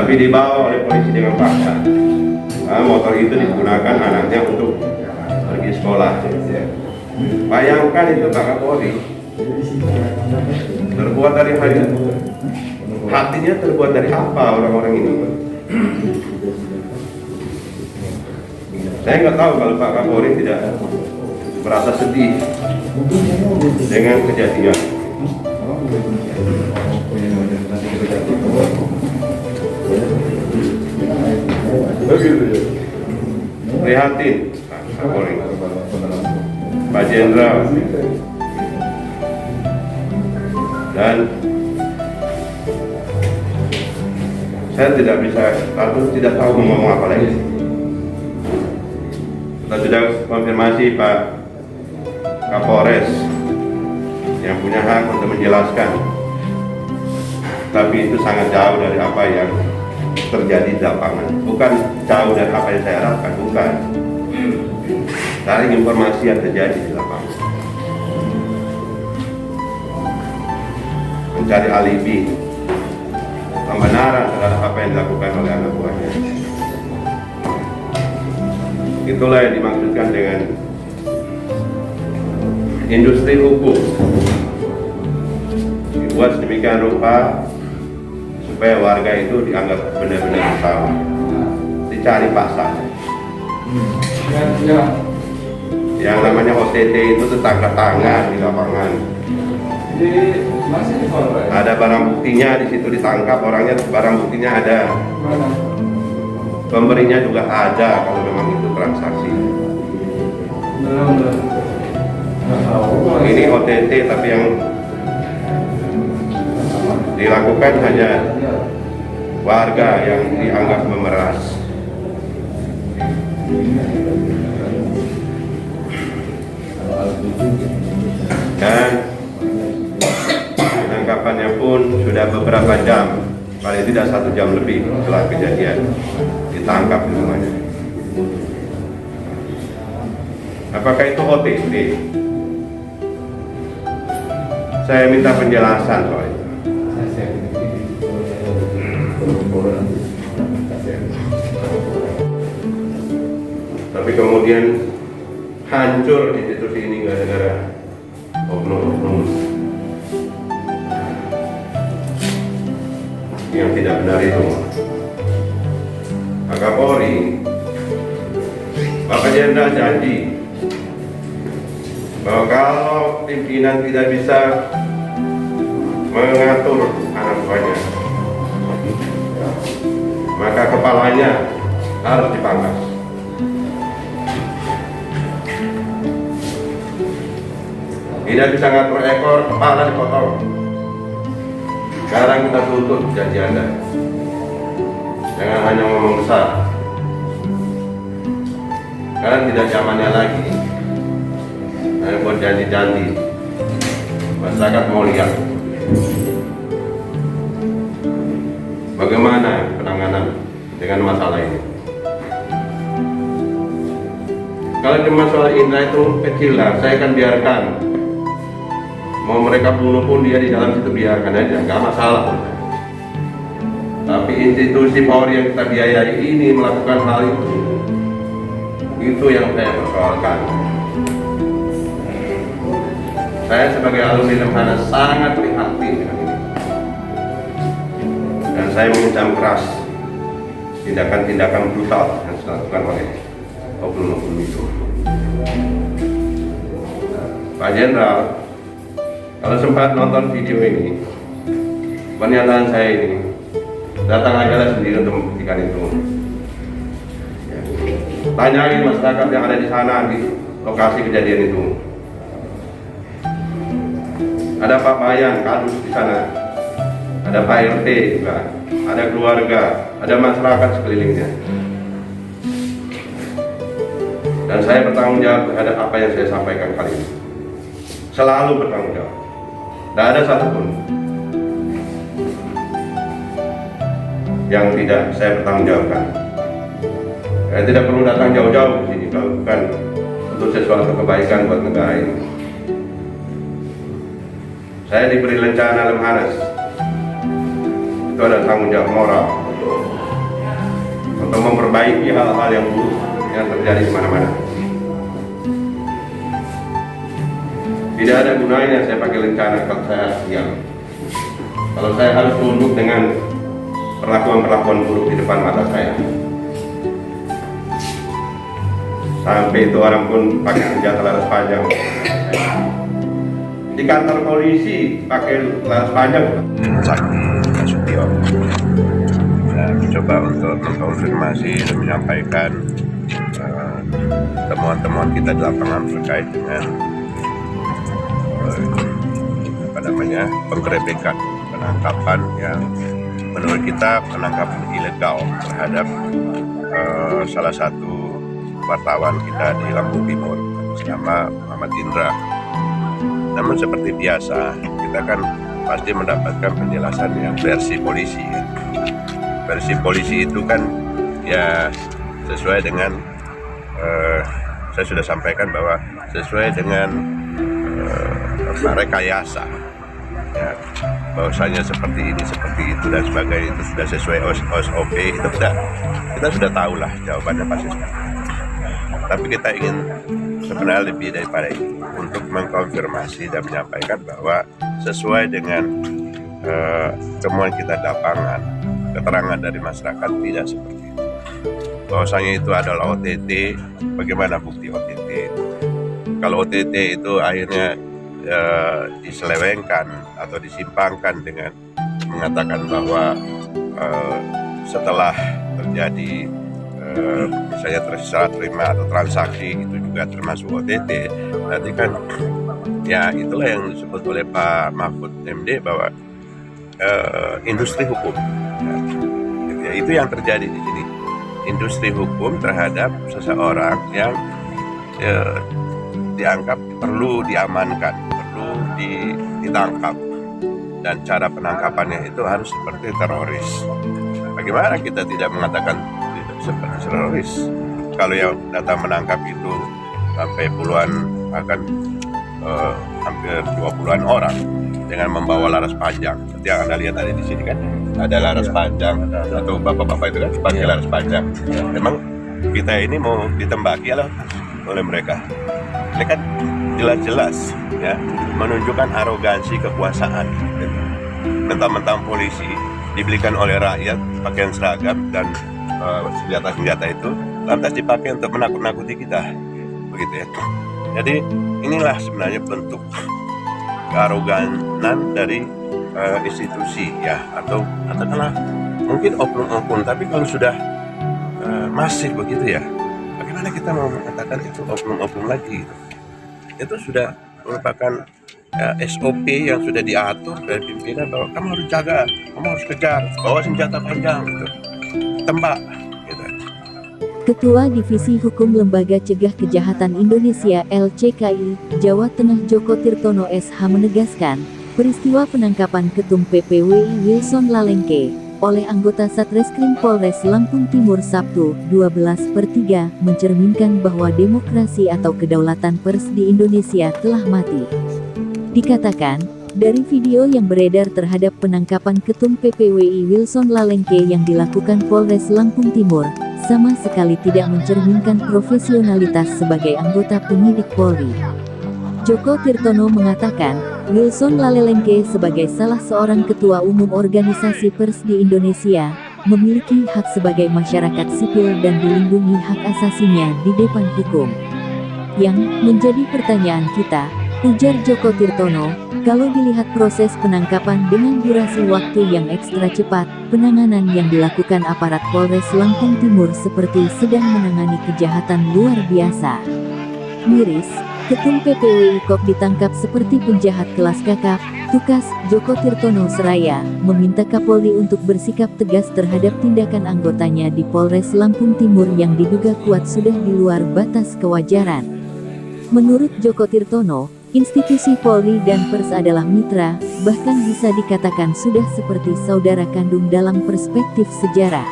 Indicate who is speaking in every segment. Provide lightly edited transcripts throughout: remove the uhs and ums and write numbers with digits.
Speaker 1: tapi dibawa oleh polisi dengan paksa. Nah, motor itu digunakan anaknya untuk pergi sekolah. Bayangkan itu Pak Kapolri, terbuat dari hatinya terbuat dari apa orang-orang ini? Saya nggak tahu kalau Pak Kapolri tidak merasa sedih dengan kejadian. Prihatin Pak Kapolri, Pak Jenderal, dan saya tidak tahu ngomong apa lagi. Kita sudah konfirmasi Pak Kapolres yang punya hak untuk menjelaskan, tapi itu sangat jauh dari apa yang terjadi di lapangan. Bukan jauh dari apa yang saya harapkan, bukan. Dari informasi yang terjadi di lapangan, mencari alibi, pembenaran terhadap apa yang dilakukan oleh anak buahnya. Itulah yang dimaksudkan dengan industri hukum, dibuat sedemikian rupa supaya warga itu dianggap benar-benar bersalah, dicari paksa. Yang namanya OTT itu tetangga tangan di lapangan. Ada barang buktinya di situ, ditangkap orangnya, barang buktinya ada. Pemberinya juga ada kalau memang itu transaksi. Ini OTT tapi yang dilakukan hanya warga yang dianggap memeras. Dan penangkapannya pun sudah beberapa jam, paling tidak 1 jam lebih setelah kejadian ditangkap semuanya. Apakah itu OTT? Saya minta penjelasan soal itu. Tapi kemudian hancur institusi ini gara-gara oknum-oknum yang tidak benar itu. Pak Kapolri, Bapak Jenderal janji bahwa kalau pimpinan tidak bisa mengatur anak buahnya, maka kepalanya harus dipangkas. Tidak bisa ngatur ekor, kepala dipotong. Sekarang kita tuntut janji Anda. Jangan hanya ngomong besar. Sekarang tidak zamannya lagi hanya buat janji-janji. Masyarakat mau lihat bagaimana penanganan dengan masalah ini. Kalau cuma soal Indra itu kecil lah, saya akan biarkan. Mau mereka bunuh pun dia di dalam situ, biarkan aja, nggak masalah. Tapi institusi Polri yang kita biayai ini melakukan hal itu yang saya persoalkan. Saya sebagai alumni Lemhanas sangat prihatin dengan ini, dan saya mengecam keras tindakan-tindakan brutal yang dilakukan oleh oknum-oknum itu. Pak Jenderal, kalau sempat nonton video ini, pernyataan saya ini, datang aja lah sendiri untuk membuktikan itu. Tanyain masyarakat yang ada di sana di lokasi kejadian itu. Ada Pak Bayan, Kadus di sana, ada Pak RT juga, ada keluarga, ada masyarakat sekelilingnya. Dan saya bertanggung jawab terhadap apa yang saya sampaikan kali ini. Selalu bertanggung jawab. Tidak ada satupun yang tidak saya bertanggung jawabkan. Saya tidak perlu datang jauh-jauh ke sini kalau bukan untuk sesuatu kebaikan buat negara ini. Saya diberi lencana Lemhanas, itu ada tanggung jawab moral. untuk memperbaiki hal-hal yang buruk yang terjadi di mana-mana. Tidak ada gunanya saya pakai lencana kalau saya diam. Kalau saya harus tunduk dengan perlakuan-perlakuan buruk di depan mata saya. Sampai itu orang pun pakai senjata laras panjang. Di kantor polisi pakai laras panjang.
Speaker 2: Sakti Nasution. Saya mencoba untuk mengkonfirmasi dan menyampaikan temuan-temuan kita di lapangan terkait dengan penggerebekan, penangkapan yang menurut kita penangkapan ilegal terhadap salah satu wartawan kita di Lampung Timur, nama Muhammad Indra. Namun seperti biasa, kita kan pasti mendapatkan penjelasan yang versi polisi. Versi polisi itu kan ya sesuai dengan saya sudah sampaikan bahwa sesuai dengan rekayasa, ya, bahwasanya seperti ini, seperti itu dan sebagainya, itu sudah sesuai SOP, itu kita sudah tahu lah jawabannya pasti. Tapi kita ingin sebenarnya lebih daripada itu untuk mengkonfirmasi dan menyampaikan bahwa sesuai dengan temuan kita di lapangan, keterangan dari masyarakat tidak seperti itu. Bahwasanya itu adalah OTT, bagaimana bukti OTT? Kalau OTT itu akhirnya diselewengkan atau disimpangkan dengan mengatakan bahwa setelah terjadi misalnya serah terima atau transaksi itu juga termasuk OTT, nanti kan ya itulah yang disebut oleh Pak Mahfud MD bahwa industri hukum, ya, itu yang terjadi di sini, industri hukum terhadap seseorang yang dianggap perlu diamankan, perlu ditangkap, dan cara penangkapannya itu harus seperti teroris. Bagaimana kita tidak mengatakan seperti teroris kalau yang datang menangkap itu sampai puluhan, bahkan hampir 20-an orang dengan membawa laras panjang. Seperti yang Anda lihat ada di sini kan, ada laras panjang atau bapak-bapak itu kan pakai laras panjang. Memang kita ini mau ditembaki oleh mereka. Ini kan jelas-jelas ya menunjukkan arogansi kekuasaan. Mentang-mentang polisi dibelikan oleh rakyat pakaian seragam dan senjata-senjata itu lantas dipakai untuk menakut-nakuti kita, begitu ya. Jadi inilah sebenarnya bentuk kearoganan dari institusi ya, atau katakanlah mungkin oknum-oknum. Tapi kalau sudah masih begitu ya, bagaimana kita mau mengatakan itu oknum-oknum lagi? Itu sudah merupakan SOP yang sudah diatur dari pimpinan bahwa kamu harus jaga, kamu harus kejar, bawa senjata panjang gitu, tembak gitu.
Speaker 3: Ketua Divisi Hukum Lembaga Cegah Kejahatan Indonesia LCKI, Jawa Tengah Joko Tirtono SH menegaskan, peristiwa penangkapan Ketum PPWI Wilson Lalengke oleh anggota Satreskrim Polres Lampung Timur Sabtu 12/3 mencerminkan bahwa demokrasi atau kedaulatan pers di Indonesia telah mati. Dikatakan, dari video yang beredar terhadap penangkapan Ketum PPWI Wilson Lalengke yang dilakukan Polres Lampung Timur, sama sekali tidak mencerminkan profesionalitas sebagai anggota penyidik Polri. Joko Tirtono mengatakan, Wilson Lalengke sebagai salah seorang ketua umum organisasi pers di Indonesia, memiliki hak sebagai masyarakat sipil dan dilindungi hak asasinya di depan hukum. Yang menjadi pertanyaan kita, ujar Joko Tirtono, kalau dilihat proses penangkapan dengan durasi waktu yang ekstra cepat, penanganan yang dilakukan aparat Polres Lampung Timur seperti sedang menangani kejahatan luar biasa. Miris, Ketum PPWI Kop ditangkap seperti penjahat kelas kakap, tukas Joko Tirtono seraya meminta Kapolri untuk bersikap tegas terhadap tindakan anggotanya di Polres Lampung Timur yang diduga kuat sudah di luar batas kewajaran. Menurut Joko Tirtono, institusi Polri dan pers adalah mitra, bahkan bisa dikatakan sudah seperti saudara kandung dalam perspektif sejarah.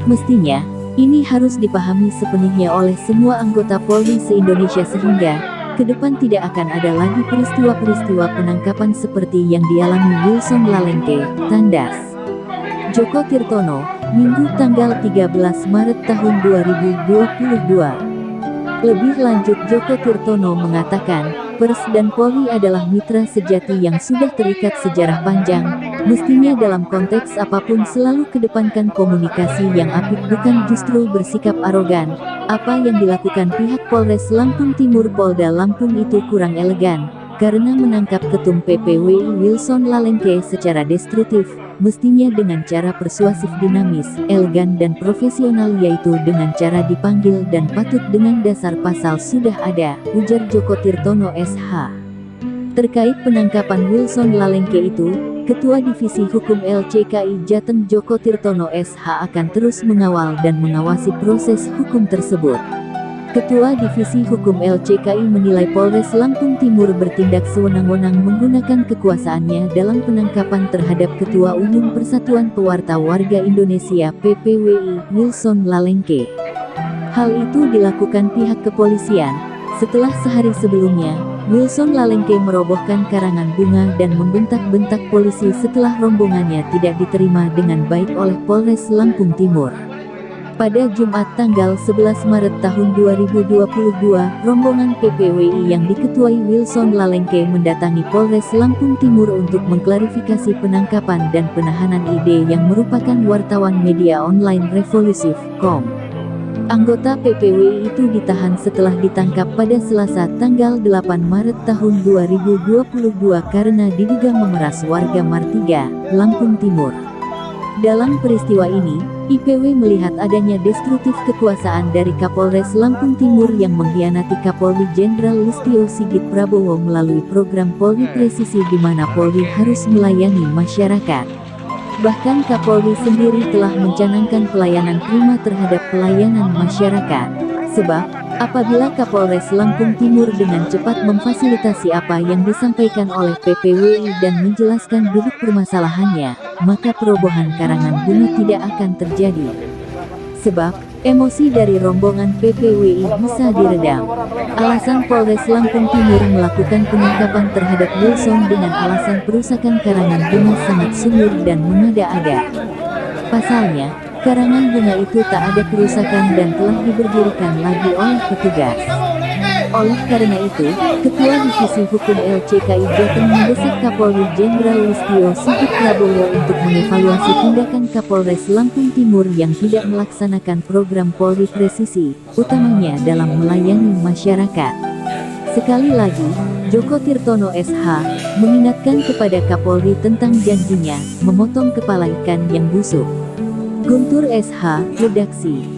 Speaker 3: Mestinya, ini harus dipahami sepenuhnya oleh semua anggota Polri se-Indonesia sehingga ke depan tidak akan ada lagi peristiwa-peristiwa penangkapan seperti yang dialami Wilson Lalengke, tandas Joko Tirtono. Minggu tanggal 13 Maret tahun 2022. Lebih lanjut, Joko Tirtono mengatakan, Pers dan Polri adalah mitra sejati yang sudah terikat sejarah panjang, mestinya dalam konteks apapun selalu kedepankan komunikasi yang apik, bukan justru bersikap arogan. Apa yang dilakukan pihak Polres Lampung Timur Polda Lampung itu kurang elegan, karena menangkap Ketum PPWI Wilson Lalengke secara destruktif, mestinya dengan cara persuasif, dinamis, elegan dan profesional, yaitu dengan cara dipanggil dan patut dengan dasar pasal sudah ada, ujar Joko Tirtono SH. Terkait penangkapan Wilson Lalengke itu, Ketua Divisi Hukum LCKI Jateng Joko Tirtono SH akan terus mengawal dan mengawasi proses hukum tersebut. Ketua Divisi Hukum LCKI menilai Polres Lampung Timur bertindak sewenang-wenang menggunakan kekuasaannya dalam penangkapan terhadap Ketua Umum Persatuan Pewarta Warga Indonesia PPWI Wilson Lalengke. Hal itu dilakukan pihak kepolisian setelah sehari sebelumnya Wilson Lalengke merobohkan karangan bunga dan membentak-bentak polisi setelah rombongannya tidak diterima dengan baik oleh Polres Lampung Timur. Pada Jumat tanggal 11 Maret tahun 2022, rombongan PPWI yang diketuai Wilson Lalengke mendatangi Polres Lampung Timur untuk mengklarifikasi penangkapan dan penahanan ID yang merupakan wartawan media online Revolusif.com. Anggota PPWI itu ditahan setelah ditangkap pada Selasa tanggal 8 Maret tahun 2022 karena diduga memeras warga Martiga, Lampung Timur. Dalam peristiwa ini, IPW melihat adanya destruktif kekuasaan dari Kapolres Lampung Timur yang mengkhianati Kapolri Jenderal Listio Sigit Prabowo melalui program Polri Presisi di mana Polri harus melayani masyarakat. Bahkan Kapolri sendiri telah mencanangkan pelayanan prima terhadap pelayanan masyarakat. Sebab, apabila Kapolres Lampung Timur dengan cepat memfasilitasi apa yang disampaikan oleh PPWI dan menjelaskan duduk permasalahannya, maka perobohan karangan bunga tidak akan terjadi. Sebab, emosi dari rombongan PPWI bisa diredam. Alasan Polres Lampung Timur melakukan penangkapan terhadap Wilson dengan alasan perusakan karangan bunga sangat sumir dan mengada-ada. Pasalnya, karangan bunga itu tak ada kerusakan dan telah diberdirikan lagi oleh petugas. Oleh karena itu, Ketua Divisi Hukum LCKI Jateng mendesak Kapolri Jenderal Listio Sigit Prabowo untuk mengevaluasi tindakan Kapolres Lampung Timur yang tidak melaksanakan program Polri Presisi, utamanya dalam melayani masyarakat. Sekali lagi, Joko Tirtono SH mengingatkan kepada Kapolri tentang janjinya memotong kepala ikan yang busuk. Guntur SH, Redaksi.